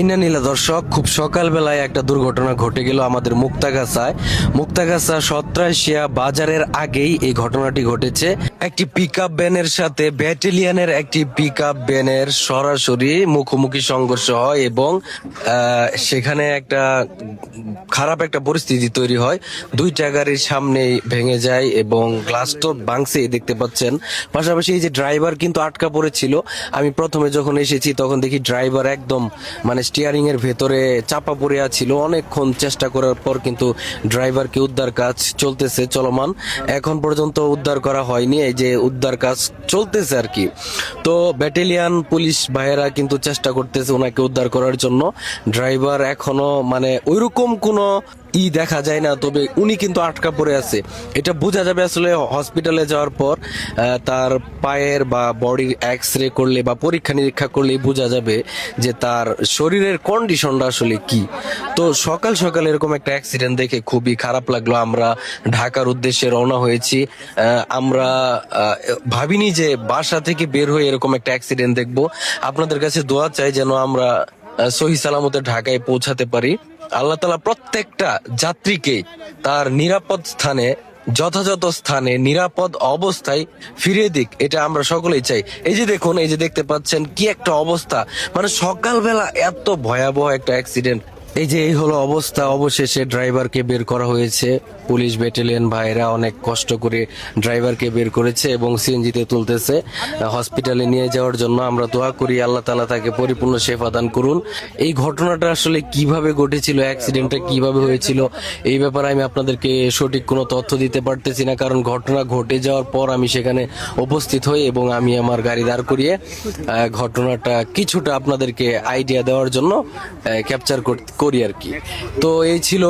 ইন্নানীলা দর্শক, খুব সকালবেলায় একটা দুর্ঘটনা ঘটে গেল আমাদের মুক্তাগাছা সত্রাইশিয়া বাজারের আগেই এই ঘটনাটি ঘটেছে। একটি পিকআপ ভ্যানের সাথে ব্যাটালিয়নের একটি পিকআপ ভ্যানের সরাসরি মুখোমুখি সংঘর্ষ হয় এবং সেখানে একটা খারাপ একটা পরিস্থিতি তৈরি হয়। দুইটা গাড়ির সামনেই ভেঙে যায় এবং গ্লাস তো ভাঙছে দেখতে পাচ্ছেন। পাশাপাশি এই যে ড্রাইভার কিন্তু আটকা পড়েছিল। আমি প্রথমে যখন এসেছি তখন দেখি ড্রাইভার একদম মানে স্টিয়ারিং এর ভেতরে চাপা পড়ে আছিল। অনেকক্ষণ চেষ্টা করার পর কিন্তু ড্রাইভারকে উদ্ধার কাজ চলমান। এখন পর্যন্ত উদ্ধার করা হয়নি, এই যে উদ্ধার কাজ চলতেছে আর কি। তো ব্যাটালিয়ন পুলিশ ভাইয়েরা কিন্তু চেষ্টা করতেছে ওনাকে উদ্ধার করার জন্য। ড্রাইভার এখনো মানে ওইরকম কোনো দেখা যায় না, তবে উনি কিন্তু আটকা পড়ে আছে। এটা বোঝা যাবে আসলে হসপিটালে যাওয়ার পর। তার পায়ের বা বডির এক্স রে করলে বা পরীক্ষা নিরীক্ষা করলে বোঝা যাবে যে তার শরীরের কন্ডিশনটা আসলে কি। তো সকাল সকাল এরকম একটা অ্যাক্সিডেন্ট দেখে খুবই খারাপ লাগলো। আমরা ঢাকার উদ্দেশ্যে রওনা হয়েছি। আমরা ভাবিনি যে বাসা থেকে বের হয়ে এরকম একটা অ্যাক্সিডেন্ট দেখবো। আপনাদের কাছে দোয়া চাই যেন আমরা সহি সালামতে ঢাকায় পৌঁছাতে পারি। আল্লাহ তাআলা প্রত্যেকটা যাত্রীকে তার নিরাপদ স্থানে, যথাযথ স্থানে নিরাপদ অবস্থায় ফিরিয়ে দিক, এটা আমরা সকলেই চাই। এই যে দেখুন, এই যে দেখতে পাচ্ছেন কি একটা অবস্থা, মানে সকালবেলা এত ভয়াবহ একটা অ্যাক্সিডেন্ট। এই হলো অবস্থা। অবশেষে ড্রাইভারকে বের করা হয়েছে। পুলিশ ব্যাটালিয়ন ভাইরা অনেক কষ্ট করে ড্রাইভারকে বের করেছে এবং সিএনজিতে তুলতেছে হসপিটালে নিয়ে যাওয়ার জন্য। আমরা দোয়া করি আল্লাহ তাআলা তাকে পরিপূর্ণ শেফা দান করুন। এই ঘটনাটা আসলে কিভাবে ঘটেছিল, অ্যাক্সিডেন্টটা কিভাবে হয়েছিল, এই ব্যাপারে আমি আপনাদেরকে সঠিক কোনো তথ্য দিতে পারতেছি না, কারণ ঘটনা ঘটে যাওয়ার পর আমি সেখানে উপস্থিত হই এবং আমি আমার গাড়ি দাঁড় করিয়ে ঘটনাটা কিছুটা আপনাদেরকে আইডিয়া দেওয়ার জন্য ক্যাপচার করি আর কি। তো এই ছিল